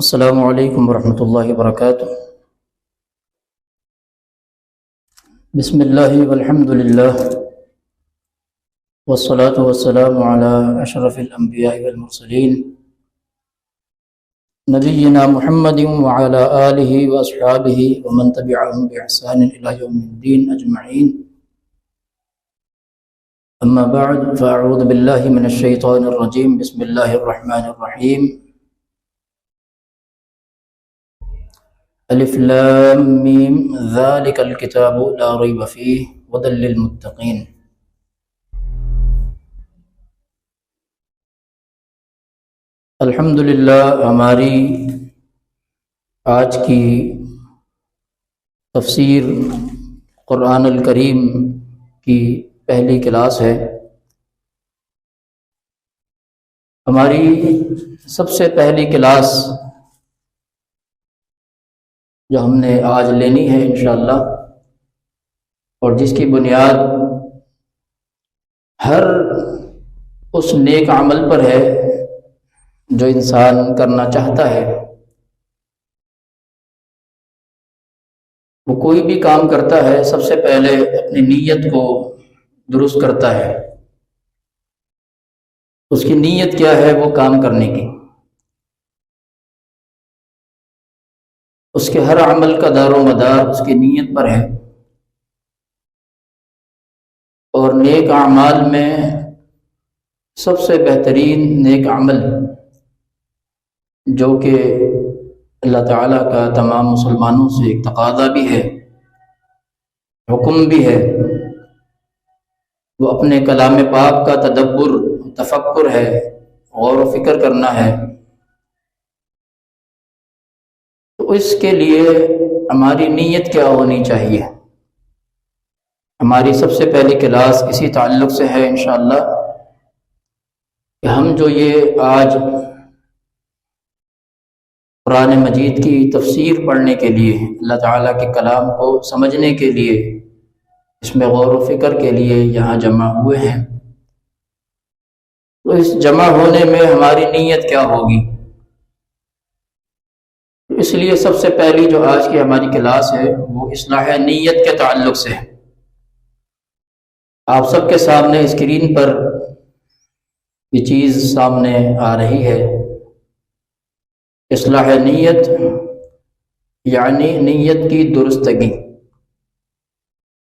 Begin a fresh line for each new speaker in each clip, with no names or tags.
السلام علیکم ورحمۃ اللہ وبرکاتہ۔ بسم اللہ والحمد للہ والصلاة والسلام علی اشرف الانبیاء والمرسلین نبینا محمد وعلی آلہ واصحابہ ومن تبعہم بإحسان الی یوم الدین اجمعین، اما بعد فاعوذ باللہ من الشیطان الرجیم، بسم اللہ الرحمن الرحیم۔ الف لام میم ذالک الکتاب لا ریب فیہ ھدی للمتقین۔ الحمدللہ ہماری آج کی تفسیر قرآن الکریم کی پہلی کلاس ہے۔ ہماری سب سے پہلی کلاس جو ہم نے آج لینی ہے انشاءاللہ، اور جس کی بنیاد ہر اس نیک عمل پر ہے جو انسان کرنا چاہتا ہے۔ وہ کوئی بھی کام کرتا ہے سب سے پہلے اپنی نیت کو درست کرتا ہے، اس کی نیت کیا ہے وہ کام کرنے کی۔ اس کے ہر عمل کا دار و مدار اس کی نیت پر ہے، اور نیک اعمال میں سب سے بہترین نیک عمل جو کہ اللہ تعالیٰ کا تمام مسلمانوں سے ایک تقاضا بھی ہے، حکم بھی ہے، وہ اپنے کلام پاک کا تدبر، تفکر ہے، غور و فکر کرنا ہے۔ تو اس کے لیے ہماری نیت کیا ہونی چاہیے؟ ہماری سب سے پہلی کلاس اسی تعلق سے ہے انشاءاللہ کہ ہم جو یہ آج قرآن مجید کی تفسیر پڑھنے کے لیے، اللہ تعالیٰ کے کلام کو سمجھنے کے لیے، اس میں غور و فکر کے لیے یہاں جمع ہوئے ہیں، تو اس جمع ہونے میں ہماری نیت کیا ہوگی؟ اس لیے سب سے پہلی جو آج کی ہماری کلاس ہے وہ اصلاح نیت کے تعلق سے ہے۔ آپ سب کے سامنے اسکرین پر یہ چیز سامنے آ رہی ہے۔ اصلاح نیت یعنی نیت کی درستگی۔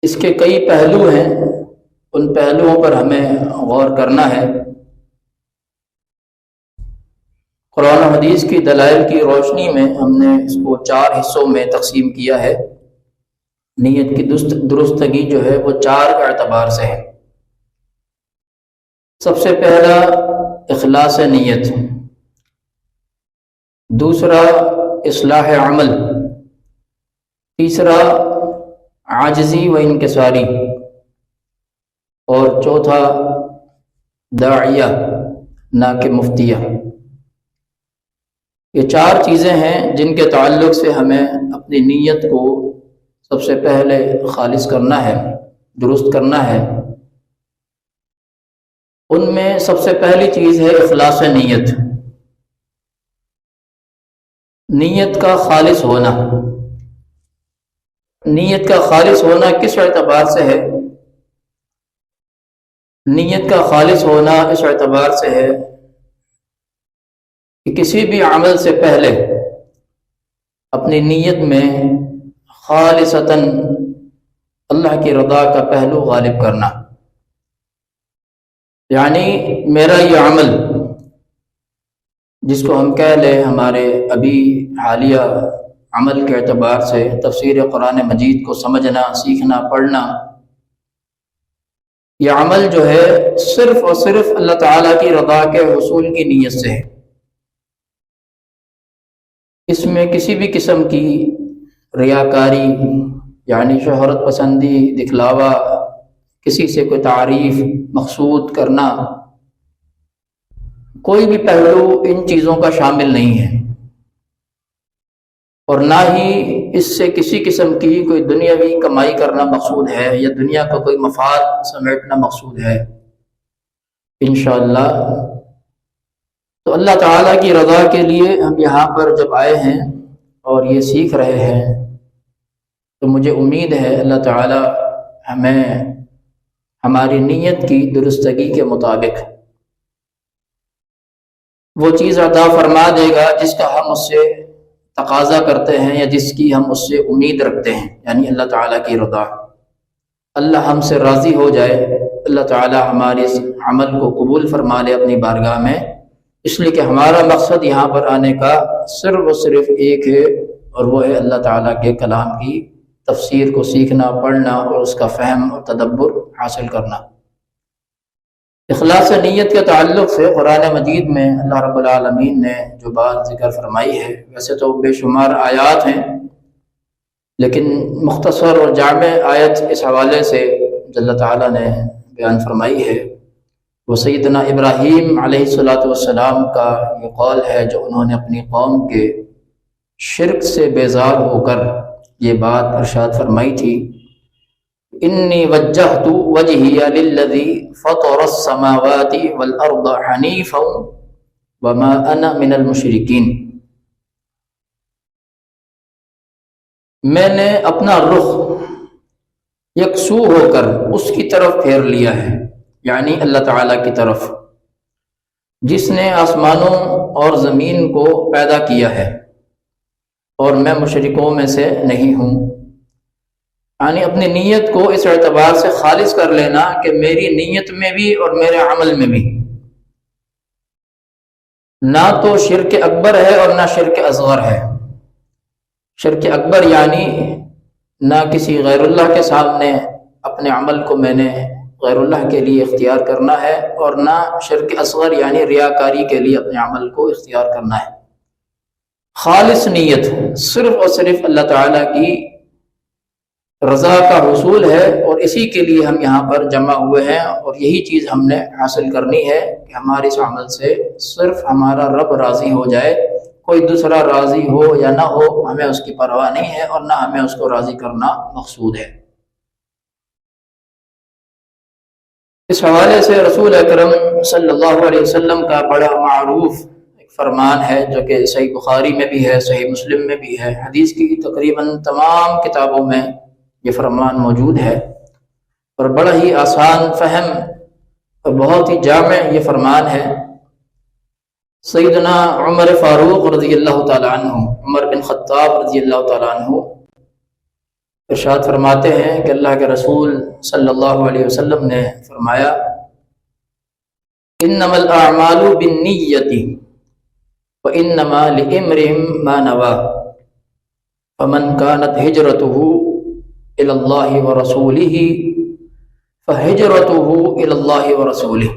اس کے کئی پہلو ہیں، ان پہلوؤں پر ہمیں غور کرنا ہے۔ قرآن و حدیث کی دلائل کی روشنی میں ہم نے اس کو 4 حصوں میں تقسیم کیا ہے۔ نیت کی درستگی جو ہے وہ 4 اعتبار سے ہے۔ سب سے پہلا اخلاص نیت، دوسرا اصلاح عمل، تیسرا عاجزی و انکساری، اور چوتھا داعیہ نہ کہ مفتیہ۔ یہ 4 چیزیں ہیں جن کے تعلق سے ہمیں اپنی نیت کو سب سے پہلے خالص کرنا ہے، درست کرنا ہے۔ ان میں سب سے پہلی چیز ہے اخلاص نیت، نیت کا خالص ہونا۔ نیت کا خالص ہونا کس اعتبار سے ہے؟ نیت کا خالص ہونا اس اعتبار سے ہے کہ کسی بھی عمل سے پہلے اپنی نیت میں خالصتاً اللہ کی رضا کا پہلو غالب کرنا، یعنی میرا یہ عمل جس کو ہم کہہ لیں ہمارے ابھی حالیہ عمل کے اعتبار سے تفسیر قرآن مجید کو سمجھنا، سیکھنا، پڑھنا، یہ عمل جو ہے صرف اور صرف اللہ تعالیٰ کی رضا کے حصول کی نیت سے ہے۔ اس میں کسی بھی قسم کی ریاکاری یعنی شہرت پسندی، دکھلاوا، کسی سے کوئی تعریف مقصود کرنا، کوئی بھی پہلو ان چیزوں کا شامل نہیں ہے، اور نہ ہی اس سے کسی قسم کی کوئی دنیاوی کمائی کرنا مقصود ہے یا دنیا کا کوئی مفاد سمیٹنا مقصود ہے۔ انشاءاللہ تو اللہ تعالیٰ کی رضا کے لیے ہم یہاں پر جب آئے ہیں اور یہ سیکھ رہے ہیں تو مجھے امید ہے اللہ تعالیٰ ہمیں ہماری نیت کی درستگی کے مطابق وہ چیز عطا فرما دے گا جس کا ہم اس سے تقاضا کرتے ہیں یا جس کی ہم اس سے امید رکھتے ہیں، یعنی اللہ تعالیٰ کی رضا۔ اللہ ہم سے راضی ہو جائے، اللہ تعالیٰ ہمارے اس عمل کو قبول فرما لے اپنی بارگاہ میں، اس لیے کہ ہمارا مقصد یہاں پر آنے کا صرف و صرف ایک ہے، اور وہ ہے اللہ تعالیٰ کے کلام کی تفسیر کو سیکھنا، پڑھنا اور اس کا فہم اور تدبر حاصل کرنا۔ اخلاص نیت کے تعلق سے قرآن مجید میں اللہ رب العالمین نے جو بات ذکر فرمائی ہے، ویسے تو بے شمار آیات ہیں، لیکن مختصر اور جامع آیت اس حوالے سے جو اللہ تعالیٰ نے بیان فرمائی ہے وہ سیدنا ابراہیم علیہ السلام کا یہ قول ہے جو انہوں نے اپنی قوم کے شرک سے بیزار ہو کر یہ بات ارشاد فرمائی تھی، انی وجہت وجہی للذی فطر السماوات والارض حنیفا وما انا من المشرکین، میں نے اپنا رخ یکسو ہو کر اس کی طرف پھیر لیا ہے، یعنی اللہ تعالیٰ کی طرف جس نے آسمانوں اور زمین کو پیدا کیا ہے، اور میں مشرکوں میں سے نہیں ہوں۔ یعنی اپنی نیت کو اس اعتبار سے خالص کر لینا کہ میری نیت میں بھی اور میرے عمل میں بھی نہ تو شرک اکبر ہے اور نہ شرک اصغر ہے۔ شرک اکبر یعنی نہ کسی غیر اللہ کے سامنے اپنے عمل کو میں نے غیر اللہ کے لیے اختیار کرنا ہے، اور نہ شرک اصغر یعنی ریاکاری کے لیے اپنے عمل کو اختیار کرنا ہے۔ خالص نیت صرف اور صرف اللہ تعالیٰ کی رضا کا حصول ہے، اور اسی کے لیے ہم یہاں پر جمع ہوئے ہیں، اور یہی چیز ہم نے حاصل کرنی ہے کہ ہمارے اس عمل سے صرف ہمارا رب راضی ہو جائے، کوئی دوسرا راضی ہو یا نہ ہو ہمیں اس کی پرواہ نہیں ہے، اور نہ ہمیں اس کو راضی کرنا مقصود ہے۔ اس حوالے سے رسول اکرم صلی اللہ علیہ وسلم کا بڑا معروف ایک فرمان ہے جو کہ صحیح بخاری میں بھی ہے، صحیح مسلم میں بھی ہے، حدیث کی تقریباً تمام کتابوں میں یہ فرمان موجود ہے، اور بڑا ہی آسان فہم اور بہت ہی جامع یہ فرمان ہے۔ سیدنا عمر فاروق رضی اللہ تعالیٰ عنہ، عمر بن خطاب رضی اللہ تعالیٰ عنہ ارشاد فرماتے ہیں کہ اللہ کے رسول صلی اللہ علیہ وسلم نے فرمایا، انما الاعمال بالنیت وانما لامرئ ما نوى فمن كانت هجرته الى الله ورسوله فهجرته الى الله ورسوله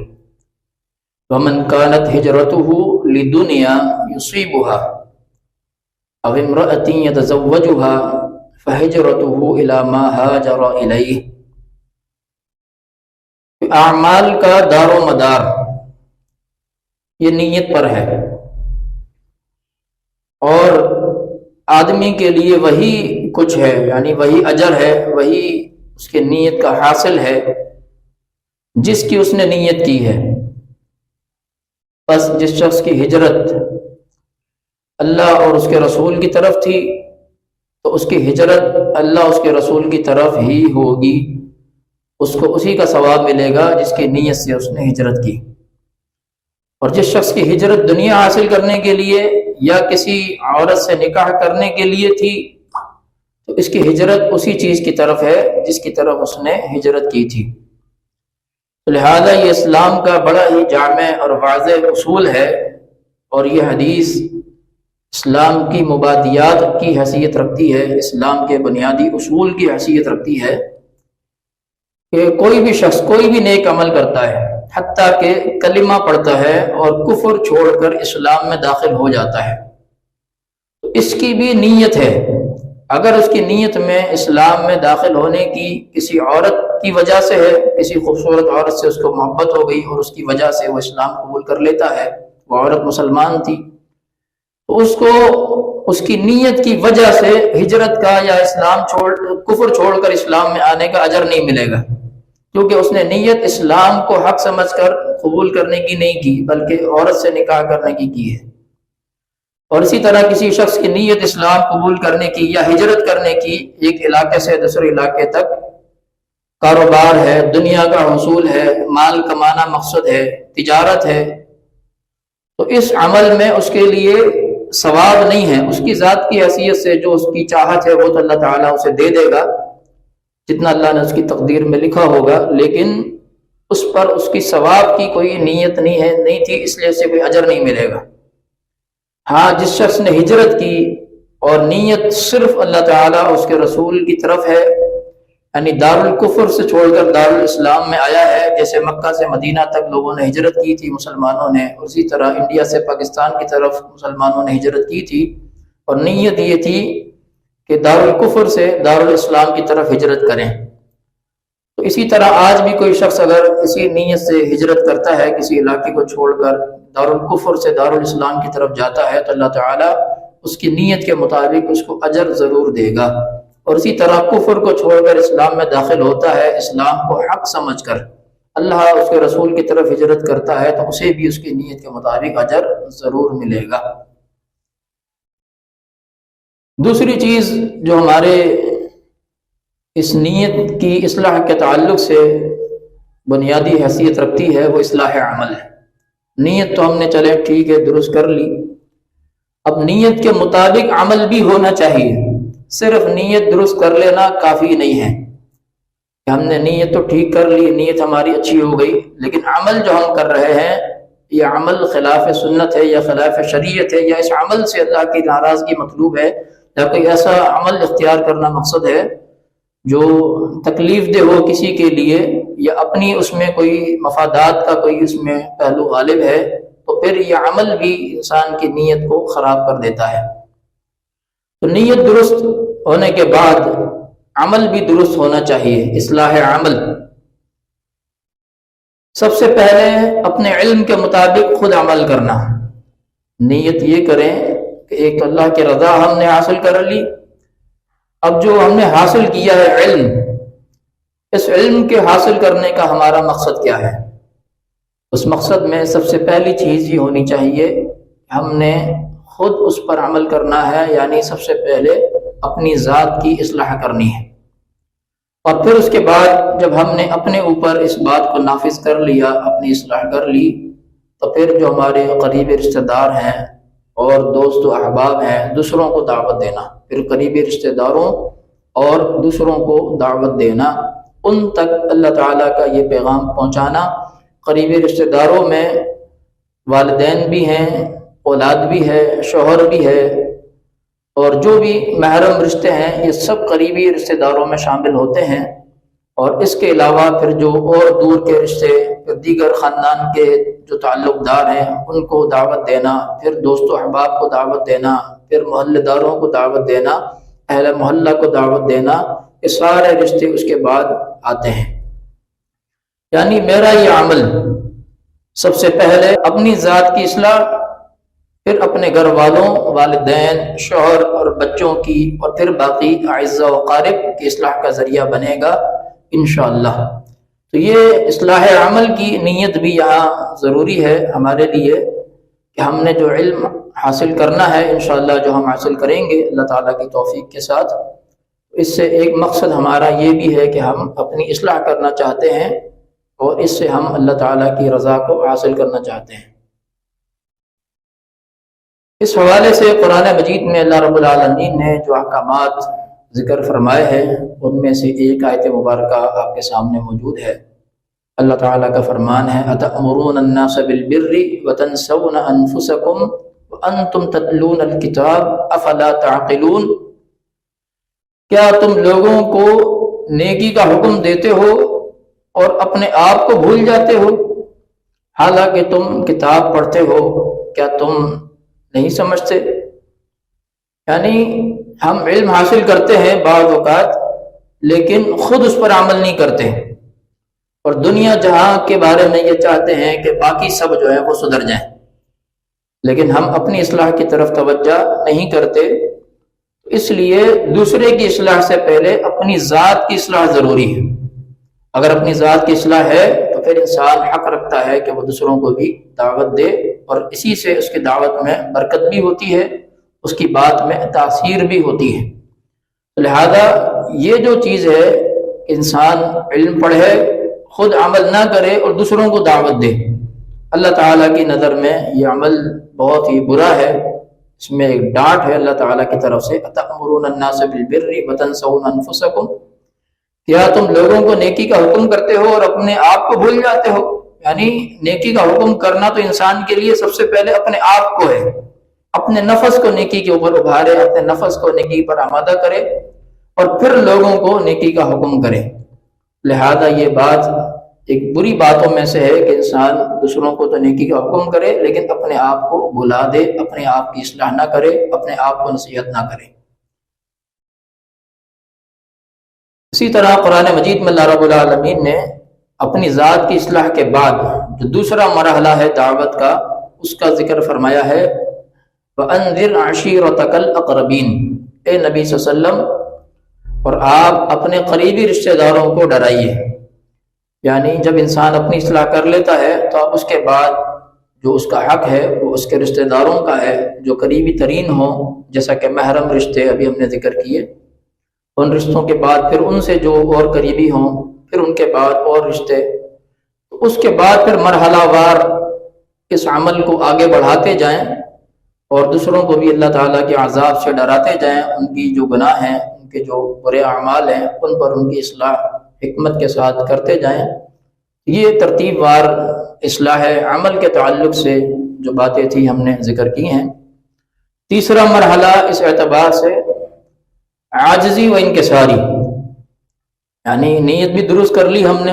ومن كانت هجرته لدنيا يصيبها او امرأة يتزوجها فهجرته الى ما هاجر اليه۔ اعمال کا دار و مدار یہ نیت پر ہے، اور آدمی کے لیے وہی کچھ ہے، یعنی وہی اجر ہے، وہی اس کے نیت کا حاصل ہے جس کی اس نے نیت کی ہے۔ بس جس شخص کی ہجرت اللہ اور اس کے رسول کی طرف تھی تو اس کی ہجرت اللہ اس کے رسول کی طرف ہی ہوگی، اس کو اسی کا ثواب ملے گا جس کی نیت سے اس نے ہجرت کی۔ اور جس شخص کی ہجرت دنیا حاصل کرنے کے لیے یا کسی عورت سے نکاح کرنے کے لیے تھی تو اس کی ہجرت اسی چیز کی طرف ہے جس کی طرف اس نے ہجرت کی تھی۔ لہذا یہ اسلام کا بڑا ہی جامع اور واضح اصول ہے، اور یہ حدیث اسلام کی مبادیات کی حیثیت رکھتی ہے، اسلام کے بنیادی اصول کی حیثیت رکھتی ہے کہ کوئی بھی شخص کوئی بھی نیک عمل کرتا ہے، حتیٰ کہ کلمہ پڑھتا ہے اور کفر چھوڑ کر اسلام میں داخل ہو جاتا ہے، تو اس کی بھی نیت ہے۔ اگر اس کی نیت میں اسلام میں داخل ہونے کی کسی عورت کی وجہ سے ہے، کسی خوبصورت عورت سے اس کو محبت ہو گئی اور اس کی وجہ سے وہ اسلام قبول کر لیتا ہے، وہ عورت مسلمان تھی، تو اس کو اس کی نیت کی وجہ سے ہجرت کا یا کفر چھوڑ کر اسلام میں آنے کا اجر نہیں ملے گا۔ کیونکہ اس نے نیت اسلام کو حق سمجھ کر قبول کرنے کی نہیں کی بلکہ عورت سے نکاح کرنے کی ہے۔ اور اسی طرح کسی شخص کی نیت اسلام قبول کرنے کی یا ہجرت کرنے کی، ایک علاقے سے دوسرے علاقے تک، کاروبار ہے، دنیا کا حصول ہے، مال کمانا مقصد ہے، تجارت ہے، تو اس عمل میں اس کے لیے ثواب نہیں ہے۔ اس کی ذات کی حیثیت سے جو اس کی چاہت ہے وہ تو اللہ تعالیٰ اسے دے دے گا جتنا اللہ نے اس کی تقدیر میں لکھا ہوگا، لیکن اس پر اس کی ثواب کی کوئی نیت نہیں تھی، اس لیے اسے کوئی اجر نہیں ملے گا۔ ہاں، جس شخص نے ہجرت کی اور نیت صرف اللہ تعالیٰ اس کے رسول کی طرف ہے، یعنی دارالکفر سے چھوڑ کر دارالاسلام میں آیا ہے، جیسے مکہ سے مدینہ تک لوگوں نے ہجرت کی تھی مسلمانوں نے، اسی طرح انڈیا سے پاکستان کی طرف مسلمانوں نے ہجرت کی تھی، اور نیت یہ تھی کہ دارالکفر سے دارالاسلام کی طرف ہجرت کریں۔ تو اسی طرح آج بھی کوئی شخص اگر اسی نیت سے ہجرت کرتا ہے، کسی علاقے کو چھوڑ کر دارالکفر سے دارالاسلام کی طرف جاتا ہے، تو اللہ تعالیٰ اس کی نیت کے مطابق اس کو اجر ضرور دے گا۔ اور اسی طرح کفر کو چھوڑ کر اسلام میں داخل ہوتا ہے، اسلام کو حق سمجھ کر اللہ اس کے رسول کی طرف ہجرت کرتا ہے، تو اسے بھی اس کی نیت کے مطابق اجر ضرور ملے گا۔ دوسری چیز جو ہمارے اس نیت کی اصلاح کے تعلق سے بنیادی حیثیت رکھتی ہے وہ اصلاح عمل ہے۔ نیت تو ہم نے چلے ٹھیک ہے درست کر لی، اب نیت کے مطابق عمل بھی ہونا چاہیے۔ صرف نیت درست کر لینا کافی نہیں ہے کہ ہم نے نیت تو ٹھیک کر لی، نیت ہماری اچھی ہو گئی، لیکن عمل جو ہم کر رہے ہیں یہ عمل خلاف سنت ہے یا خلاف شریعت ہے، یا اس عمل سے اللہ کی ناراضگی مطلوب ہے، یا کوئی ایسا عمل اختیار کرنا مقصد ہے جو تکلیف دہ ہو کسی کے لیے، یا اپنی اس میں کوئی مفادات کا کوئی اس میں پہلو غالب ہے، تو پھر یہ عمل بھی انسان کی نیت کو خراب کر دیتا ہے۔ تو نیت درست ہونے کے بعد عمل بھی درست ہونا چاہیے، اصلاح عمل۔ سب سے پہلے اپنے علم کے مطابق خود عمل کرنا، نیت یہ کریں کہ ایک تو اللہ کی رضا ہم نے حاصل کر لی، اب جو ہم نے حاصل کیا ہے علم، اس علم کے حاصل کرنے کا ہمارا مقصد کیا ہے؟ اس مقصد میں سب سے پہلی چیز یہ ہونی چاہیے کہ ہم نے خود اس پر عمل کرنا ہے، یعنی سب سے پہلے اپنی ذات کی اصلاح کرنی ہے، اور پھر اس کے بعد جب ہم نے اپنے اوپر اس بات کو نافذ کر لیا، اپنی اصلاح کر لی، تو پھر جو ہمارے قریبی رشتہ دار ہیں اور دوست و احباب ہیں، دوسروں کو دعوت دینا، پھر قریبی رشتہ داروں اور دوسروں کو دعوت دینا، ان تک اللہ تعالیٰ کا یہ پیغام پہنچانا۔ قریبی رشتہ داروں میں والدین بھی ہیں، اولاد بھی ہے، شوہر بھی ہے، اور جو بھی محرم رشتے ہیں یہ سب قریبی رشتہ داروں میں شامل ہوتے ہیں۔ اور اس کے علاوہ پھر جو اور دور کے رشتے، پھر دیگر خاندان کے جو تعلق دار ہیں ان کو دعوت دینا، پھر دوست و احباب کو دعوت دینا، پھر محلے داروں کو دعوت دینا، اہل محلہ کو دعوت دینا، یہ سارے رشتے اس کے بعد آتے ہیں۔ یعنی میرا یہ عمل سب سے پہلے اپنی ذات کی اصلاح، پھر اپنے گھر والوں، والدین، شوہر اور بچوں کی، اور پھر باقی اعزاء و اقارب کی اصلاح کا ذریعہ بنے گا انشاءاللہ۔ تو یہ اصلاح عمل کی نیت بھی یہاں ضروری ہے ہمارے لیے کہ ہم نے جو علم حاصل کرنا ہے انشاءاللہ، جو ہم حاصل کریں گے اللہ تعالیٰ کی توفیق کے ساتھ، اس سے ایک مقصد ہمارا یہ بھی ہے کہ ہم اپنی اصلاح کرنا چاہتے ہیں، اور اس سے ہم اللہ تعالیٰ کی رضا کو حاصل کرنا چاہتے ہیں۔ اس حوالے سے قرآن مجید میں اللہ رب العالمین نے جو احکامات ذکر فرمائے ہیں ان میں سے ایک آیت مبارکہ آپ کے سامنے موجود ہے۔ اللہ تعالیٰ کا فرمان ہے أَتَأْمُرُونَ النَّاسَ بِالْبِرِّ وَتَنْسَوْنَ أَنفُسَكُمْ وَأَنْتُمْ تَتْلُونَ الْكِتَابَ أَفَلَا تَعْقِلُونَ، کیا تم لوگوں کو نیکی کا حکم دیتے ہو اور اپنے آپ کو بھول جاتے ہو، حالانکہ تم کتاب پڑھتے ہو، کیا تم نہیں سمجھتے؟ یعنی ہم علم حاصل کرتے ہیں بعض اوقات، لیکن خود اس پر عمل نہیں کرتے، اور دنیا جہاں کے بارے میں یہ چاہتے ہیں کہ باقی سب جو ہے وہ سدھر جائیں، لیکن ہم اپنی اصلاح کی طرف توجہ نہیں کرتے۔ اس لیے دوسرے کی اصلاح سے پہلے اپنی ذات کی اصلاح ضروری ہے۔ اگر اپنی ذات کی اصلاح ہے تو پھر انسان حق رکھتا ہے کہ وہ دوسروں کو بھی دعوت دے، اور اسی سے اس کی دعوت میں برکت بھی ہوتی ہے، اس کی بات میں تاثیر بھی ہوتی ہے۔ لہذا یہ جو چیز ہے کہ انسان علم پڑھے، خود عمل نہ کرے اور دوسروں کو دعوت دے، اللہ تعالیٰ کی نظر میں یہ عمل بہت ہی برا ہے، اس میں ایک ڈانٹ ہے اللہ تعالیٰ کی طرف سے، أَتَأْمُرُونَ النَّاسَ بِالْبِرِّ وَتَنْسَوْنَ أَنفُسَكُمْ، کیا تم لوگوں کو نیکی کا حکم کرتے ہو اور اپنے آپ کو بھول جاتے ہو؟ یعنی نیکی کا حکم کرنا تو انسان کے لیے سب سے پہلے اپنے آپ کو ہے، اپنے نفس کو نیکی کے اوپر ابھارے، اپنے نفس کو نیکی پر آمادہ کرے اور پھر لوگوں کو نیکی کا حکم کرے۔ لہذا یہ بات ایک بری باتوں میں سے ہے کہ انسان دوسروں کو تو نیکی کا حکم کرے لیکن اپنے آپ کو بھلا دے، اپنے آپ کی اصلاح نہ کرے، اپنے آپ کو نصیحت نہ کرے۔ اسی طرح قرآن مجید میں اللہ رب العالمین نے اپنی ذات کی اصلاح کے بعد جو دوسرا مرحلہ ہے دعوت کا، اس کا ذکر فرمایا ہے، وَأَنذِرْ عَشِيرَتَكَ الْأَقْرَبِينَ، اے نبی صلی اللہ علیہ وسلم، اور آپ اپنے قریبی رشتہ داروں کو ڈرائیے۔ یعنی جب انسان اپنی اصلاح کر لیتا ہے تو اب اس کے بعد جو اس کا حق ہے وہ اس کے رشتہ داروں کا ہے جو قریبی ترین ہوں، جیسا کہ محرم رشتے ابھی ہم نے ذکر کیے، ان رشتوں کے بعد پھر ان سے جو اور قریبی ہوں، پھر ان کے بعد اور رشتے، اس کے بعد پھر مرحلہ وار اس عمل کو آگے بڑھاتے جائیں اور دوسروں کو بھی اللہ تعالیٰ کے عذاب سے ڈراتے جائیں، ان کی جو گناہ ہیں، ان کے جو برے اعمال ہیں، ان پر ان کی اصلاح حکمت کے ساتھ کرتے جائیں۔ یہ ترتیب وار اصلاح عمل کے تعلق سے جو باتیں تھیں ہم نے ذکر کی ہیں۔ تیسرا مرحلہ اس اعتبار سے عاجزی و انکساری، یعنی نیت بھی درست کر لی ہم نے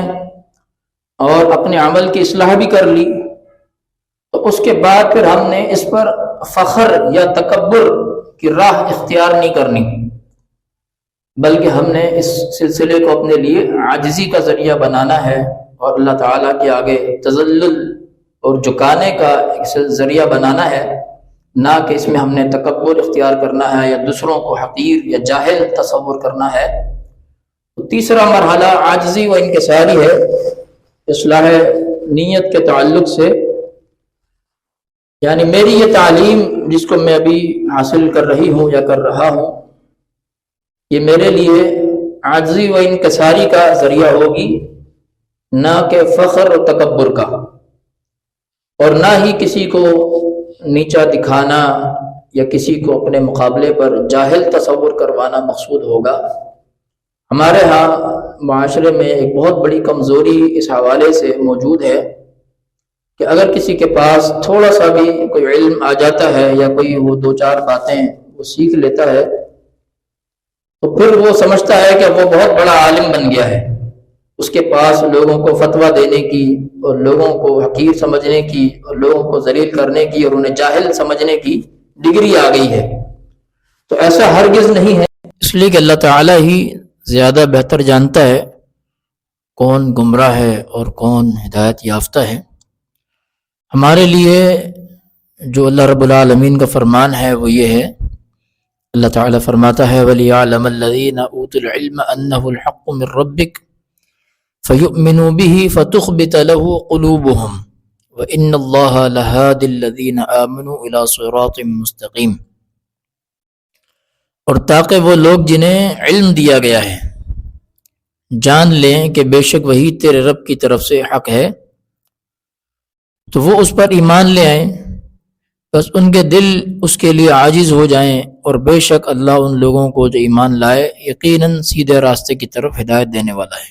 اور اپنے عمل کی اصلاح بھی کر لی، تو اس کے بعد پھر ہم نے اس پر فخر یا تکبر کی راہ اختیار نہیں کرنی، بلکہ ہم نے اس سلسلے کو اپنے لیے عاجزی کا ذریعہ بنانا ہے اور اللہ تعالیٰ کے آگے تذلل اور جھکانے کا ایک ذریعہ بنانا ہے، نہ کہ اس میں ہم نے تکبر اختیار کرنا ہے یا دوسروں کو حقیر یا جاہل تصور کرنا ہے۔ تو تیسرا مرحلہ عاجزی و انکساری ہے اصلاح نیت کے تعلق سے، یعنی میری یہ تعلیم جس کو میں ابھی حاصل کر رہی ہوں یا کر رہا ہوں، یہ میرے لیے عاجزی و انکساری کا ذریعہ ہوگی، نہ کہ فخر و تکبر کا، اور نہ ہی کسی کو نیچا دکھانا یا کسی کو اپنے مقابلے پر جاہل تصور کروانا مقصود ہوگا۔ ہمارے ہاں معاشرے میں ایک بہت بڑی کمزوری اس حوالے سے موجود ہے کہ اگر کسی کے پاس تھوڑا سا بھی کوئی علم آ جاتا ہے یا کوئی وہ دو چار باتیں وہ سیکھ لیتا ہے تو پھر وہ سمجھتا ہے کہ وہ بہت بڑا عالم بن گیا ہے، اس کے پاس لوگوں کو فتویٰ دینے کی اور لوگوں کو حقیر سمجھنے کی اور لوگوں کو ذلیل کرنے کی اور انہیں جاہل سمجھنے کی ڈگری آ گئی ہے۔ تو ایسا ہرگز نہیں ہے، اس لیے کہ اللہ تعالیٰ ہی زیادہ بہتر جانتا ہے کون گمراہ ہے اور کون ہدایت یافتہ ہے۔ ہمارے لیے جو اللہ رب العالمین کا فرمان ہے وہ یہ ہے، اللہ تعالیٰ فرماتا ہے وَلِيَعْلَمَ الَّذِينَ أُوتُوا الْعِلْمَ أَنَّهُ الْحَقُّ مِنْ رَبِّكَ فَيُؤْمِنُوا بِهِ فَتُخْبِتَ لَهُ قُلُوبُهُمْ وَإِنَّ اللَّهَ لَهَادِ الَّذِينَ آمَنُوا إِلَى صِرَاطٍ مُسْتَقِيمٍ، اور تاکہ وہ لوگ جنہیں علم دیا گیا ہے جان لیں کہ بے شک وہی تیرے رب کی طرف سے حق ہے، تو وہ اس پر ایمان لے آئیں، بس ان کے دل اس کے لیے عاجز ہو جائیں، اور بے شک اللہ ان لوگوں کو جو ایمان لائے یقیناً سیدھے راستے کی طرف ہدایت دینے والا ہے۔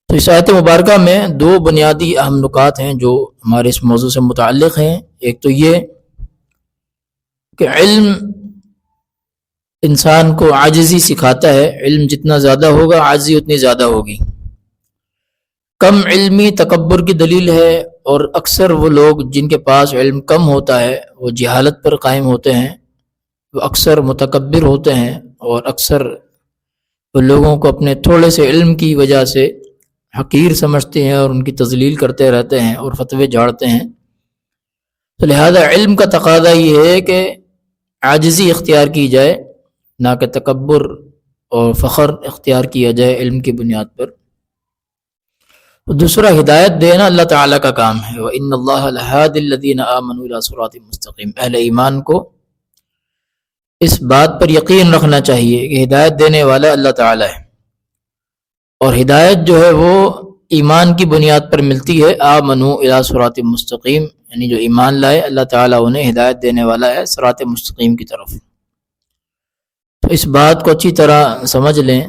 تو اس آیت مبارکہ میں دو بنیادی اہم نکات ہیں جو ہمارے اس موضوع سے متعلق ہیں۔ ایک تو یہ کہ علم انسان کو عاجزی سکھاتا ہے، علم جتنا زیادہ ہوگا عاجزی اتنی زیادہ ہوگی۔ کم علمی تکبر کی دلیل ہے، اور اکثر وہ لوگ جن کے پاس علم کم ہوتا ہے وہ جہالت پر قائم ہوتے ہیں، وہ اکثر متکبر ہوتے ہیں، اور اکثر وہ لوگوں کو اپنے تھوڑے سے علم کی وجہ سے حقیر سمجھتے ہیں اور ان کی تذلیل کرتے رہتے ہیں اور فتوے جھاڑتے ہیں۔ تو لہذا علم کا تقاضا یہ ہے کہ عاجزی اختیار کی جائے، نہ کہ تکبر اور فخر اختیار کیا جائے علم کی بنیاد پر۔ دوسرا ہدایت دینا اللہ تعالیٰ کا کام ہے. وَإِنَّ اللَّهَ لَهَادِ الَّذِينَ آمَنُوا إِلَىٰ صِرَاطٍ مُسْتَقِيمٍ. اہل ایمان کو اس بات پر یقین رکھنا چاہیے کہ ہدایت دینے والا اللہ تعالیٰ ہے، اور ہدایت جو ہے وہ ایمان کی بنیاد پر ملتی ہے. آمنوا الی صراط مستقیم، یعنی جو ایمان لائے اللہ تعالیٰ انہیں ہدایت دینے والا ہے صراط مستقیم کی طرف. تو اس بات کو اچھی طرح سمجھ لیں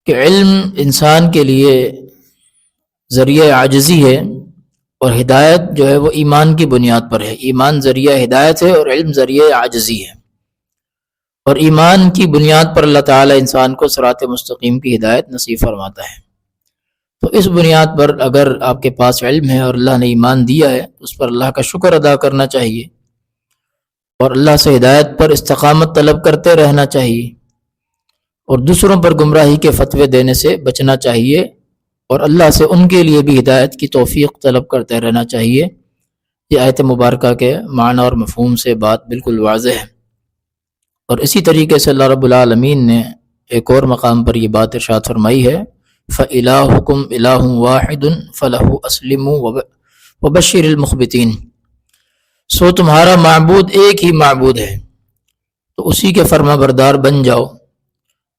کہ علم انسان کے لیے ذریعہ عاجزی ہے، اور ہدایت جو ہے وہ ایمان کی بنیاد پر ہے. ایمان ذریعہ ہدایت ہے اور علم ذریعہ عاجزی ہے، اور ایمان کی بنیاد پر اللہ تعالیٰ انسان کو صراط مستقیم کی ہدایت نصیب فرماتا ہے. تو اس بنیاد پر اگر آپ کے پاس علم ہے اور اللہ نے ایمان دیا ہے تو اس پر اللہ کا شکر ادا کرنا چاہیے، اور اللہ سے ہدایت پر استقامت طلب کرتے رہنا چاہیے، اور دوسروں پر گمراہی کے فتوے دینے سے بچنا چاہیے، اور اللہ سے ان کے لیے بھی ہدایت کی توفیق طلب کرتے رہنا چاہیے. یہ آیت مبارکہ کے معنی اور مفہوم سے بات بالکل واضح ہے. اور اسی طریقے سے اللہ رب العالمین نے ایک اور مقام پر یہ بات ارشاد فرمائی ہے، فَإِلَٰهُكُمْ إِلَٰهٌ وَاحِدٌ فَلَهُ أَسْلِمُوا وَبَشِّرِ الْمُخْبِتِينَ. سو تمہارا معبود ایک ہی معبود ہے، تو اسی کے فرما بردار بن جاؤ،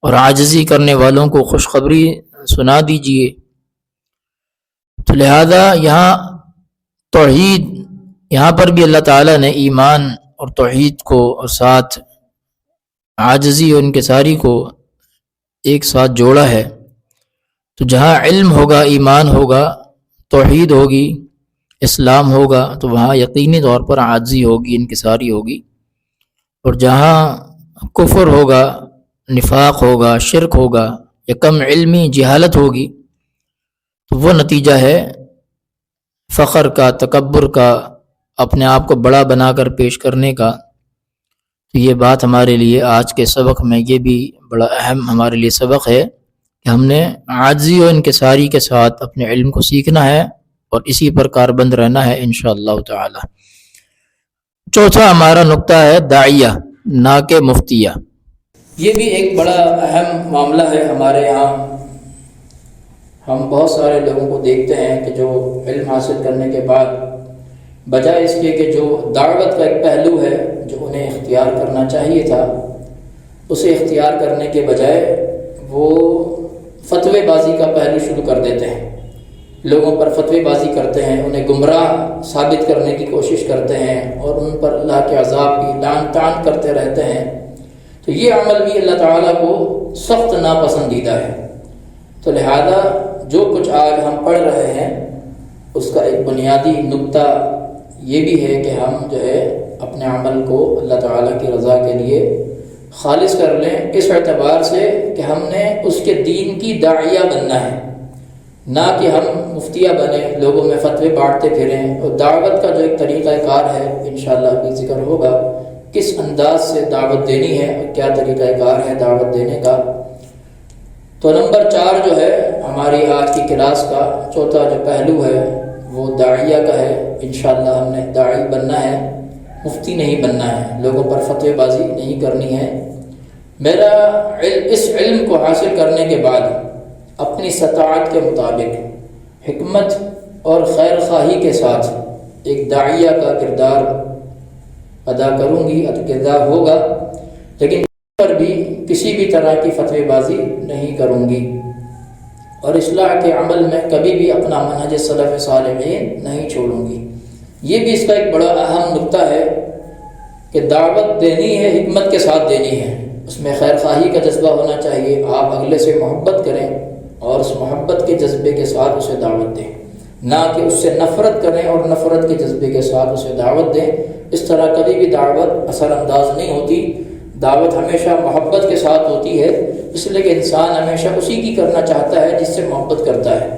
اور عاجزی کرنے والوں کو خوشخبری سنا دیجیے. تو لہذا یہاں توحید، یہاں پر بھی اللہ تعالیٰ نے ایمان اور توحید کو اور ساتھ عاجزی اور انکساری کو ایک ساتھ جوڑا ہے. تو جہاں علم ہوگا، ایمان ہوگا، توحید ہوگی، اسلام ہوگا، تو وہاں یقینی طور پر عاجزی ہوگی، انکساری ہوگی. اور جہاں کفر ہوگا، نفاق ہوگا، شرک ہوگا، یا کم علمی جہالت ہوگی، تو وہ نتیجہ ہے فخر کا، تکبر کا، اپنے آپ کو بڑا بنا کر پیش کرنے کا. تو یہ بات ہمارے لیے آج کے سبق میں یہ بھی بڑا اہم ہمارے لیے سبق ہے کہ ہم نے عاجزی و انکساری کے ساتھ اپنے علم کو سیکھنا ہے اور اسی پر کاربند رہنا ہے انشاءاللہ تعالی. چوتھا ہمارا نقطہ ہے داعیہ نہ کہ مفتیہ. یہ بھی ایک بڑا اہم معاملہ ہے ہمارے یہاں. ہم بہت سارے لوگوں کو دیکھتے ہیں کہ جو علم حاصل کرنے کے بعد بجائے اس کے کہ جو دعوت کا ایک پہلو ہے جو انہیں اختیار کرنا چاہیے تھا، اسے اختیار کرنے کے بجائے وہ فتوے بازی کا پہلو شروع کر دیتے ہیں. لوگوں پر فتوے بازی کرتے ہیں، انہیں گمراہ ثابت کرنے کی کوشش کرتے ہیں، اور ان پر اللہ کے عذاب کی لعن طعن کرتے رہتے ہیں. تو یہ عمل بھی اللہ تعالیٰ کو سخت ناپسندیدہ ہے. تو لہذا جو کچھ آج ہم پڑھ رہے ہیں اس کا ایک بنیادی نقطہ یہ بھی ہے کہ ہم جو ہے اپنے عمل کو اللہ تعالیٰ کی رضا کے لیے خالص کر لیں، اس اعتبار سے کہ ہم نے اس کے دین کی داعیہ بننا ہے، نہ کہ ہم مفتیہ بنیں، لوگوں میں فتوے بانٹتے پھریں. اور دعوت کا جو ایک طریقہ کار ہے انشاءاللہ ابھی ذکر ہوگا، کس انداز سے دعوت دینی ہے اور کیا طریقہ کار ہے دعوت دینے کا. تو نمبر 4 جو ہے ہماری آج کی کلاس کا چوتھا جو پہلو ہے وہ داعیہ کا ہے. انشاءاللہ ہم نے داعی بننا ہے، مفتی نہیں بننا ہے، لوگوں پر فتوی بازی نہیں کرنی ہے. میرا اس علم کو حاصل کرنے کے بعد اپنی استطاعت کے مطابق حکمت اور خیر خواہی کے ساتھ ایک داعیہ کا کردار ادا کروں گی، کردار ہوگا، لیکن پر بھی کسی بھی طرح کی فتوی بازی نہیں کروں گی، اور اصلاح کے عمل میں کبھی بھی اپنا منہج سلف صالحین نہیں چھوڑوں گی. یہ بھی اس کا ایک بڑا اہم نقطہ ہے کہ دعوت دینی ہے، حکمت کے ساتھ دینی ہے، اس میں خیر خواہی کا جذبہ ہونا چاہیے. آپ اگلے سے محبت کریں اور اس محبت کے جذبے کے ساتھ اسے دعوت دیں، نہ کہ اس سے نفرت کریں اور نفرت کے جذبے کے ساتھ اسے دعوت دیں. اس طرح کبھی بھی دعوت اثر انداز نہیں ہوتی. دعوت ہمیشہ محبت کے ساتھ ہوتی ہے، اس لیے کہ انسان ہمیشہ اسی کی کرنا چاہتا ہے جس سے محبت کرتا ہے،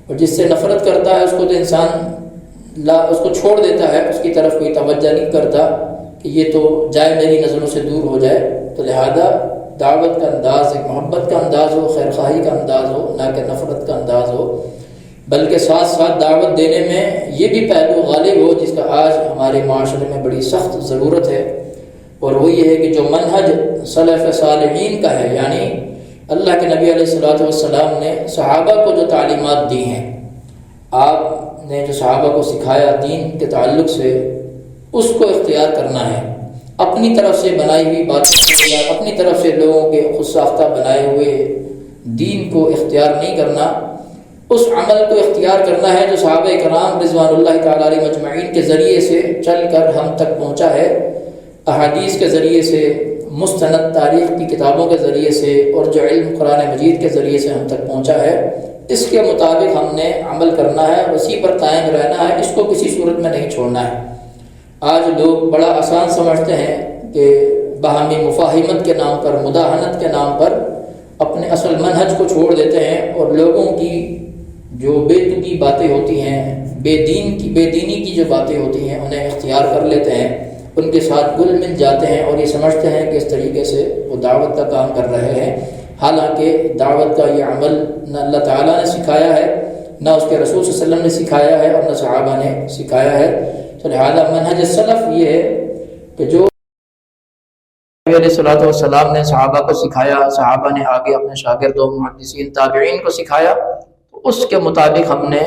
اور جس سے نفرت کرتا ہے اس کو تو انسان اس کو چھوڑ دیتا ہے، اس کی طرف کوئی توجہ نہیں کرتا کہ یہ تو جائے میری نظروں سے دور ہو جائے. تو لہذا دعوت کا انداز ایک محبت کا انداز ہو، خیر خواہی کا انداز ہو، نہ کہ نفرت کا انداز ہو. بلکہ ساتھ ساتھ دعوت دینے میں یہ بھی پہلو غالب ہو جس کا آج ہمارے معاشرے میں بڑی سخت ضرورت ہے، اور وہ یہ ہے کہ جو منہج سلف صالحین کا ہے، یعنی اللہ کے نبی علیہ السلام نے صحابہ کو جو تعلیمات دی ہیں، آپ نے جو صحابہ کو سکھایا دین کے تعلق سے، اس کو اختیار کرنا ہے۔ اپنی طرف سے بنائی ہوئی باتیں یا اپنی طرف سے لوگوں کے خود ساختہ بنائے ہوئے دین کو اختیار نہیں کرنا، اس عمل کو اختیار کرنا ہے جو صحابہ کرام رضوان اللہ تعالیٰ علیہ مجمعین کے ذریعے سے چل کر ہم تک پہنچا ہے، احادیث کے ذریعے سے، مستند تاریخ کی کتابوں کے ذریعے سے، اور جو علم قرآن مجید کے ذریعے سے ہم تک پہنچا ہے، اس کے مطابق ہم نے عمل کرنا ہے، اسی پر قائم رہنا ہے، اس کو کسی صورت میں نہیں چھوڑنا ہے۔ آج لوگ بڑا آسان سمجھتے ہیں کہ باہمی مفاہمت کے نام پر، مداہنت کے نام پر اپنے اصل منہج کو چھوڑ دیتے ہیں، اور لوگوں کی جو بے تکی باتیں ہوتی ہیں، بے دینی کی جو باتیں ہوتی ہیں، انہیں اختیار کر لیتے ہیں، ان کے ساتھ گل مل جاتے ہیں، اور یہ سمجھتے ہیں کہ اس طریقے سے وہ دعوت کا کام کر رہے ہیں، حالانکہ دعوت کا یہ عمل نہ اللہ تعالیٰ نے سکھایا ہے، نہ اس کے رسول صلی اللہ علیہ وسلم نے سکھایا ہے، اور نہ صحابہ نے سکھایا ہے۔ تو لہٰذا منہج سلف یہ ہے کہ جو نبی علیہ السلام نے صحابہ کو سکھایا، صحابہ نے آگے اپنے شاگردوں، محدثین، تابعین کو سکھایا، تو اس کے مطابق ہم نے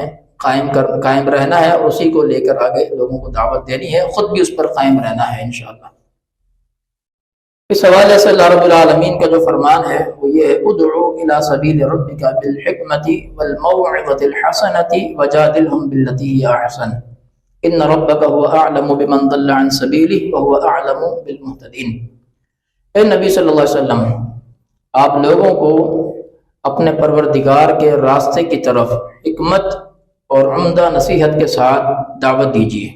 قائم رہنا ہے، اور اسی کو لے کر آگے لوگوں کو دعوت دینی ہے، خود بھی اس پر قائم رہنا ہے انشاءاللہ۔ اس حوالے سے اللہ رب العالمین کا جو فرمان ہے وہ یہ ہے، ادعو الی سبیل ربک بالحکمۃ والموعظۃ الحسنۃ وجادلہم باللتی ہی احسن ان ربک هو اعلم بمن ضل عن سبیلہ وهو اعلم بالمہتدین۔ اے نبی صلی اللہ علیہ وسلم، آپ لوگوں کو اپنے پروردگار کے راستے کی طرف حکمت اور عمدہ نصیحت کے ساتھ دعوت دیجیے،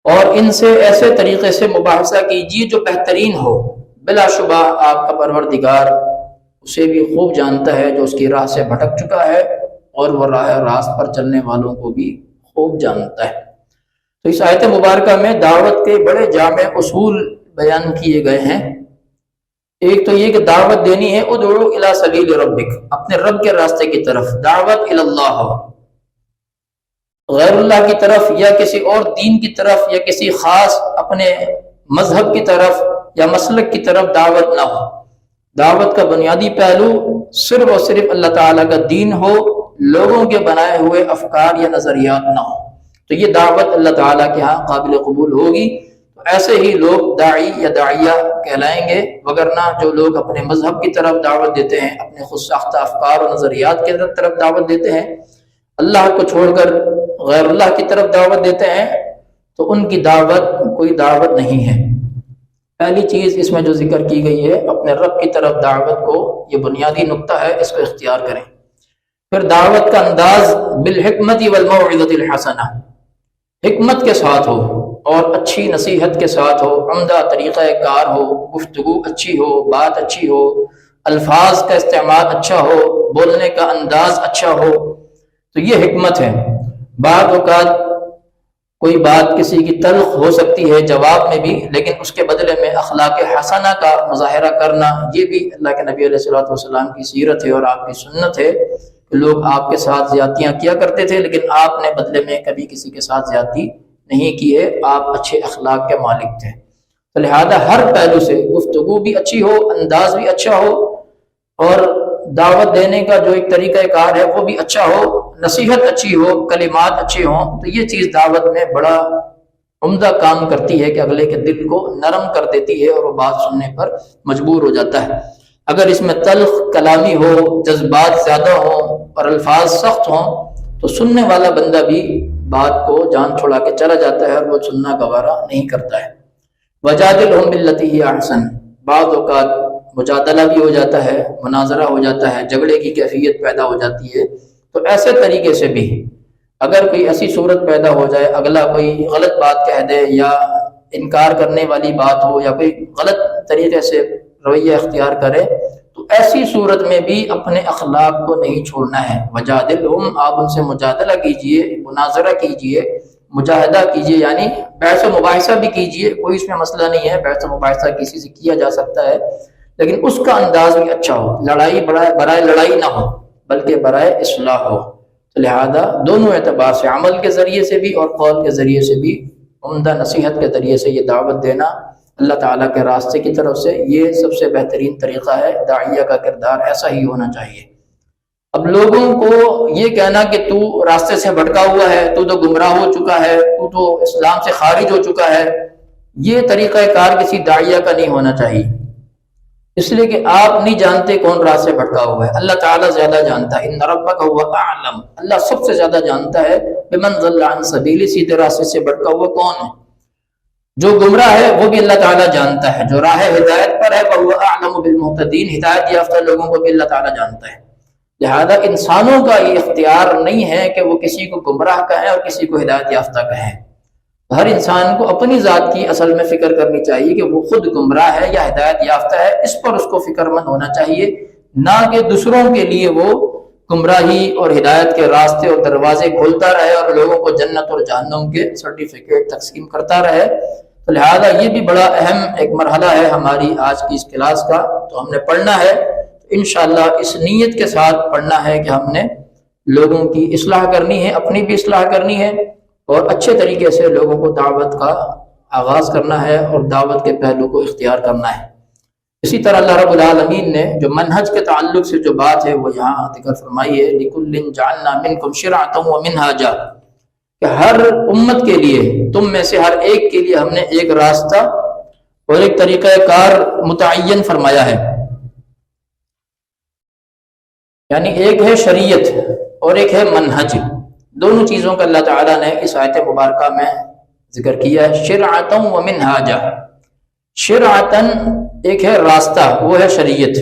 اور ان سے ایسے طریقے سے مباحثہ کیجیے جو بہترین ہو۔ بلا شبہ آپ کا پروردگار اسے بھی خوب جانتا ہے جو اس کی راہ سے بھٹک چکا ہے، اور وہ راہ راست پر چلنے والوں کو بھی خوب جانتا ہے۔ تو اس آیت مبارکہ میں دعوت کے بڑے جامع اصول بیان کیے گئے ہیں۔ ایک تو یہ کہ دعوت دینی ہے، ادعو الی سبیل ربک، اپنے رب کے راستے کی طرف، دعوت الی اللہ، غیر اللہ کی طرف یا کسی اور دین کی طرف یا کسی خاص اپنے مذہب کی طرف یا مسلک کی طرف دعوت نہ ہو۔ دعوت کا بنیادی پہلو صرف اور صرف اللہ تعالیٰ کا دین ہو، لوگوں کے بنائے ہوئے افکار یا نظریات نہ ہو، تو یہ دعوت اللہ تعالیٰ کے ہاں قابل قبول ہوگی۔ تو ایسے ہی لوگ داعی یا داعیہ کہلائیں گے، وگرنہ جو لوگ اپنے مذہب کی طرف دعوت دیتے ہیں، اپنے خود ساختہ افکار و نظریات کی طرف دعوت دیتے ہیں، اللہ کو چھوڑ کر غیر اللہ کی طرف دعوت دیتے ہیں، تو ان کی دعوت کوئی دعوت نہیں ہے۔ پہلی چیز اس میں جو ذکر کی گئی ہے، اپنے رب کی طرف دعوت کو، یہ بنیادی نقطہ ہے، اس کو اختیار کریں۔ پھر دعوت کا انداز بالحکمت والموعظۃ الحسنہ، حکمت کے ساتھ ہو اور اچھی نصیحت کے ساتھ ہو، عمدہ طریقہ کار ہو، گفتگو اچھی ہو، بات اچھی ہو، الفاظ کا استعمال اچھا ہو، بولنے کا انداز اچھا ہو، تو یہ حکمت ہے۔ بعض اوقات کوئی بات کسی کی تلخ ہو سکتی ہے جواب میں بھی، لیکن اس کے بدلے میں اخلاق حسنہ کا مظاہرہ کرنا، یہ بھی اللہ کے نبی علیہ السلام کی سیرت ہے اور آپ کی سنت ہے کہ لوگ آپ کے ساتھ زیادتیاں کیا کرتے تھے، لیکن آپ نے بدلے میں کبھی کسی کے ساتھ زیادتی نہیں کی ہے، آپ اچھے اخلاق کے مالک تھے۔ تو لہذا ہر پہلو سے گفتگو بھی اچھی ہو، انداز بھی اچھا ہو، اور دعوت دینے کا جو ایک طریقہ کار ہے وہ بھی اچھا ہو، نصیحت اچھی ہو، کلمات اچھے ہوں، تو یہ چیز دعوت میں بڑا عمدہ کام کرتی ہے کہ اگلے کے دل کو نرم کر دیتی ہے اور وہ بات سننے پر مجبور ہو جاتا ہے۔ اگر اس میں تلخ کلامی ہو، جذبات زیادہ ہوں اور الفاظ سخت ہوں، تو سننے والا بندہ بھی بات کو جان چھوڑا کے چلا جاتا ہے اور وہ سننا گوارا نہیں کرتا ہے۔ وجادلہم باللتی ہی احسن، بعض اوقات مجادلہ بھی ہو جاتا ہے، مناظرہ ہو جاتا ہے، جھگڑے کی کیفیت پیدا ہو جاتی ہے، تو ایسے طریقے سے بھی اگر کوئی ایسی صورت پیدا ہو جائے، اگلا کوئی غلط بات کہہ دے یا انکار کرنے والی بات ہو یا کوئی غلط طریقے سے رویہ اختیار کرے، تو ایسی صورت میں بھی اپنے اخلاق کو نہیں چھوڑنا ہے۔ وجادلہم، آپ ان سے مجادلہ کیجئے، مناظرہ کیجئے، مجاہدہ کیجئے، یعنی بحث و مباحثہ بھی کیجئے، کوئی اس میں مسئلہ نہیں ہے، بحث و مباحثہ کسی سے کیا جا سکتا ہے، لیکن اس کا انداز بھی اچھا ہو، لڑائی برائے لڑائی نہ ہو بلکہ برائے اصلاح ہو۔ تو لہذا دونوں اعتبار سے، عمل کے ذریعے سے بھی اور قول کے ذریعے سے بھی، عمدہ نصیحت کے ذریعے سے یہ دعوت دینا اللہ تعالیٰ کے راستے کی طرف سے، یہ سب سے بہترین طریقہ ہے۔ داعیہ کا کردار ایسا ہی ہونا چاہیے۔ اب لوگوں کو یہ کہنا کہ تو راستے سے بھٹکا ہوا ہے، تو گمراہ ہو چکا ہے، تو اسلام سے خارج ہو چکا ہے، یہ طریقہ کار کسی داعیہ کا نہیں ہونا چاہیے، اس لیے کہ آپ نہیں جانتے کون راہ سے بھٹکا ہوا ہے، اللہ تعالیٰ زیادہ جانتا ہے۔ ان ربک هو اعلم، اللہ سب سے زیادہ جانتا ہے بمن ضل عن سبیل، سیدھے راستے سے بھٹکا ہوا کون ہے، جو گمراہ ہے وہ بھی اللہ تعالیٰ جانتا ہے، جو راہ ہدایت پر ہے وہ اعلم بالمہتدین، ہدایت یافتہ لوگوں کو بھی اللہ تعالیٰ جانتا ہے۔ لہذا انسانوں کا یہ اختیار نہیں ہے کہ وہ کسی کو گمراہ کہیں اور کسی کو ہدایت یافتہ کہیں۔ ہر انسان کو اپنی ذات کی اصل میں فکر کرنی چاہیے کہ وہ خود گمراہ ہے یا ہدایت یافتہ ہے، اس پر اس کو فکر مند ہونا چاہیے، نہ کہ دوسروں کے لیے وہ گمراہی اور ہدایت کے راستے اور دروازے کھولتا رہے اور لوگوں کو جنت اور جہنم کے سرٹیفکیٹ تقسیم کرتا رہے۔ تو لہذا یہ بھی بڑا اہم ایک مرحلہ ہے ہماری آج کی اس کلاس کا، تو ہم نے پڑھنا ہے انشاءاللہ، اس نیت کے ساتھ پڑھنا ہے کہ ہم نے لوگوں کی اصلاح کرنی ہے، اپنی بھی اصلاح کرنی ہے، اور اچھے طریقے سے لوگوں کو دعوت کا آغاز کرنا ہے اور دعوت کے پہلو کو اختیار کرنا ہے۔ اسی طرح اللہ رب العالمین نے جو منہج کے تعلق سے جو بات ہے وہ یہاں ذکر فرمائی ہے، لِكُلٍّ جَعَلْنَا مِنْكُمْ شِرْعَةً وَمِنْهَاجًا، کہ ہر امت کے لیے، تم میں سے ہر ایک کے لیے ہم نے ایک راستہ اور ایک طریقہ کار متعین فرمایا ہے، یعنی ایک ہے شریعت اور ایک ہے منہج، دونوں چیزوں کا اللہ تعالیٰ نے اس آیت مبارکہ میں ذکر کیا ہے۔ شرعۃ ومنہاجا، شرعۃ ایک ہے راستہ، وہ ہے شریعت،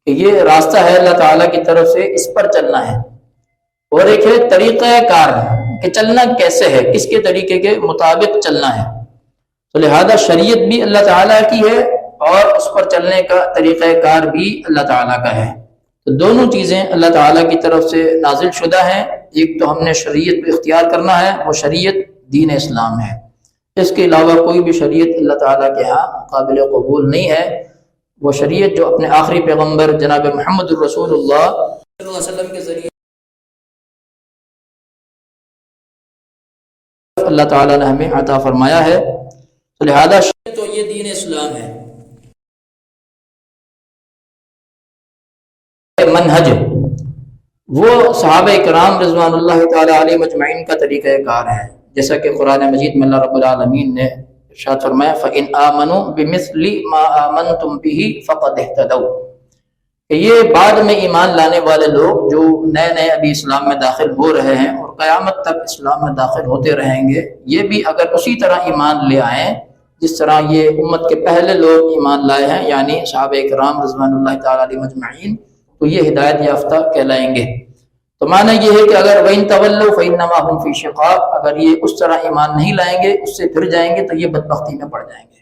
کہ یہ راستہ ہے اللہ تعالیٰ کی طرف سے، اس پر چلنا ہے، اور ایک ہے طریقہ کار، کہ چلنا کیسے ہے، کس کے طریقے کے مطابق چلنا ہے۔ تو لہذا شریعت بھی اللہ تعالیٰ کی ہے اور اس پر چلنے کا طریقہ کار بھی اللہ تعالیٰ کا ہے، تو دونوں چیزیں اللہ تعالیٰ کی طرف سے نازل شدہ ہیں۔ ایک تو ہم نے شریعت پہ اختیار کرنا ہے، وہ شریعت دین اسلام ہے، اس کے علاوہ کوئی بھی شریعت اللہ تعالیٰ کے ہاں قابل قبول نہیں ہے۔ وہ شریعت جو اپنے آخری پیغمبر جناب محمد الرسول اللہ صلی اللہ علیہ وسلم کے ذریعے اللہ تعالیٰ نے ہمیں عطا فرمایا ہے، تو لہذا شریعت تو یہ دین اسلام ہے۔ منہج وہ صحابہ کرام رضوان اللہ تعالیٰ علیہ مجمعین کا طریقہ کار ہے، جیسا کہ قرآن مجید میں اللہ رب العالمین نے ارشاد فرمایا فَإِنْ آمَنُوا بِمِثْلِ مَا آمَنْتُمْ بِهِ فَقَدْ اهْتَدَوْا، کہ یہ بعد میں ایمان لانے والے لوگ جو نئے نئے ابھی اسلام میں داخل ہو رہے ہیں اور قیامت تک اسلام میں داخل ہوتے رہیں گے، یہ بھی اگر اسی طرح ایمان لے آئیں جس طرح یہ امت کے پہلے لوگ ایمان لائے ہیں، یعنی صحابہ کرام رضوان اللہ تعالیٰ علیہ مجمعین، تو یہ ہدایت یافتہ کہلائیں گے۔ تو معنی یہ ہے کہ اگر وَإِن تَوَلَّوْا فَإِنَّمَا هُمْ فِي شِقَاقٍ، اگر یہ اس طرح ایمان نہیں لائیں گے، اس سے پھر جائیں گے، تو یہ بدبختی میں پڑ جائیں گے۔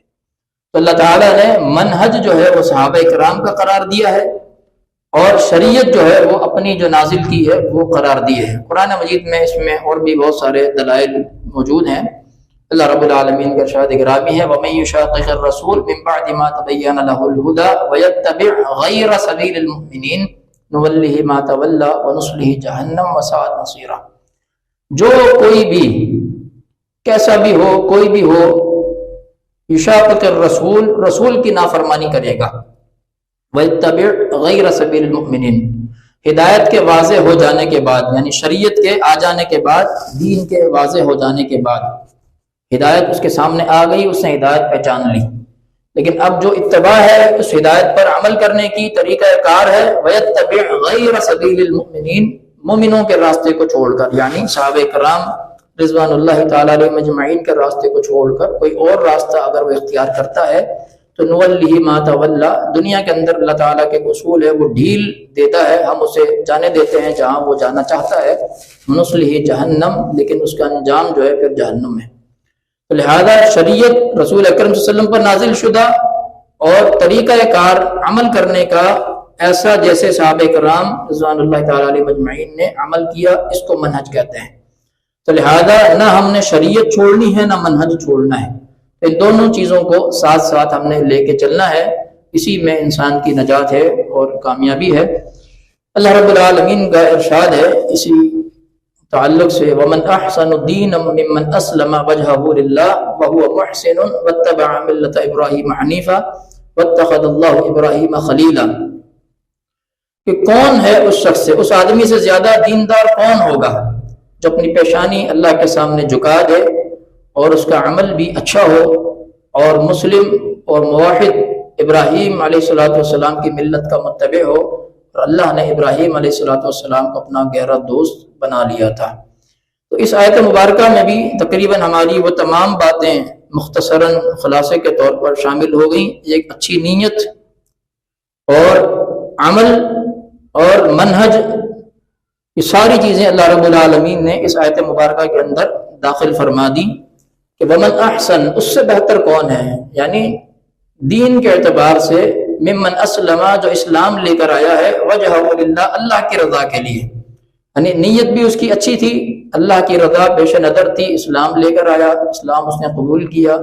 تو اللہ تعالیٰ نے منہج جو ہے وہ صحابہ کرام کا قرار دیا ہے، اور شریعت جو ہے وہ اپنی جو نازل کی ہے وہ قرار دی ہے۔ قرآن مجید میں اس میں اور بھی بہت سارے دلائل موجود ہیں۔ اللہ رب العالمین کا ارشاد گرامی ہے وَمَن يُشَاقِقِ الرَّسُولَ مِن بَعْدِ مَا تَبَيَّنَ لَهُ الْهُدَى وَيَتَّبِعْ غَيْرَ سَبِيلِ الْمُؤْمِنِينَ نُوَلِّهِ مَا تَوَلَّى وَنُصْلِهِ جَهَنَّمَ وَسَاءَتْ مَصِيرًا، جو کوئی بھی کیسا بھی ہو، کوئی بھی ہو، یشاقق الرسول، رسول کی نافرمانی کرے گا، وَيَتَّبِعْ غَيْرَ سَبِيلِ الْمُؤْمِنِينَ، ہدایت کے واضح ہو جانے کے بعد، یعنی شریعت کے آ جانے کے بعد، دین کے واضح ہو جانے کے بعد، ہدایت اس کے سامنے آ گئی، اس نے ہدایت پہچان لی، لیکن اب جو اتباع ہے اس ہدایت پر عمل کرنے کی طریقہ کار ہے وَيَتَّبِعْ غَيْرَ سَبِيلِ الْمُؤْمِنِينَ، مومنوں کے راستے کو چھوڑ کر، یعنی صحابہ کرام رضوان اللہ تعالیٰ علیہ مجمعین کے راستے کو چھوڑ کر کوئی اور راستہ اگر وہ اختیار کرتا ہے تو نُوَلِّهِ مَا تَوَلَّى، دنیا کے اندر اللہ تعالیٰ کے اصول ہے، وہ ڈھیل دیتا ہے، ہم اسے جانے دیتے ہیں جہاں وہ جانا چاہتا ہے، نُصْلِهِ جہنم، لیکن اس کا انجام جو ہے پھر جہنم ہے۔ تو لہذا شریعت رسول اکرم صلی اللہ علیہ وسلم پر نازل شدہ اور طریقہ کار عمل کرنے کا ایسا جیسے صحابہ کرام رضوان اللہ تعالیٰ علیہ مجمعین نے عمل کیا، اس کو منہج کہتے ہیں۔ تو لہذا نہ ہم نے شریعت چھوڑنی ہے نہ منہج چھوڑنا ہے، ان دونوں چیزوں کو ساتھ ساتھ ہم نے لے کے چلنا ہے، اسی میں انسان کی نجات ہے اور کامیابی ہے۔ اللہ رب العالمین کا ارشاد ہے اسی تعلق سے ومن احسن الدین ممن اسلم وجہہ للہ وہو محسن واتبع ملت ابراہیم حنیفا واتخذ اللہ ابراہیم خلیلا، کہ کون ہے اس شخص سے، اس آدمی سے زیادہ دیندار کون ہوگا جو اپنی پیشانی اللہ کے سامنے جھکا دے اور اس کا عمل بھی اچھا ہو اور مسلم اور موحد ابراہیم علیہ السلام کی ملت کا متبع ہو، اور اللہ نے ابراہیم علیہ السلام کو اپنا گہرا دوست بنا لیا تھا۔ تو اس آیت مبارکہ میں بھی تقریباً ہماری وہ تمام باتیں مختصراً خلاصے کے طور پر شامل ہو گئیں۔ ایک اچھی نیت اور عمل اور منہج، یہ ساری چیزیں اللہ رب العالمین نے اس آیت مبارکہ کے اندر داخل فرما دی کہ ومن احسن، اس سے بہتر کون ہے، یعنی دین کے اعتبار سے، ممن اسلم، جو اسلام لے کر آیا ہے، وجہ للہ، اللہ کی رضا کے لیے، یعنی نیت بھی اس کی اچھی تھی، اللہ کی رضا پیش نظر تھی، اسلام لے کر آیا، اسلام اس نے قبول کیا۔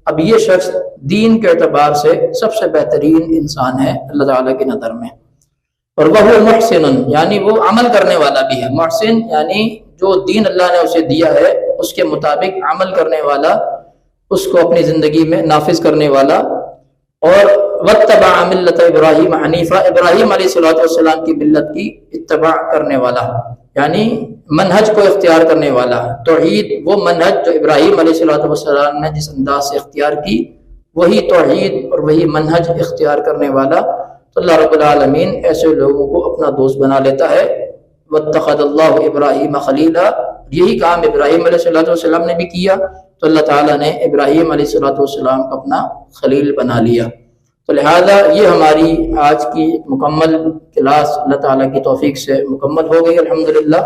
اب یہ شخص دین کے اعتبار سے سب سے بہترین انسان ہے اللہ تعالیٰ کی نظر میں۔ اور وہ محسن، یعنی وہ عمل کرنے والا بھی ہے۔ محسن یعنی جو دین اللہ نے اسے دیا ہے اس کے مطابق عمل کرنے والا، اس کو اپنی زندگی میں نافذ کرنے والا، اور واتبع ملت ابراہیم حنیفہ، ابراہیم علیہ السلام کی ملت کی اتباع کرنے والا، یعنی منہج کو اختیار کرنے والا۔ توحید وہ منہج جو ابراہیم علیہ السلام نے جس انداز سے اختیار کی، وہی توحید اور وہی منہج اختیار کرنے والا۔ تو اللہ رب العالمین ایسے لوگوں کو اپنا دوست بنا لیتا ہے۔ واتخذ اللہ ابراہیم خلیلا، یہی کام ابراہیم علیہ السلام نے بھی کیا، تو اللہ تعالیٰ نے ابراہیم علیہ السلام کو اپنا خلیل بنا لیا۔ تو لہذا یہ ہماری آج کی مکمل کلاس اللہ تعالیٰ کی توفیق سے مکمل ہو گئی الحمدللہ۔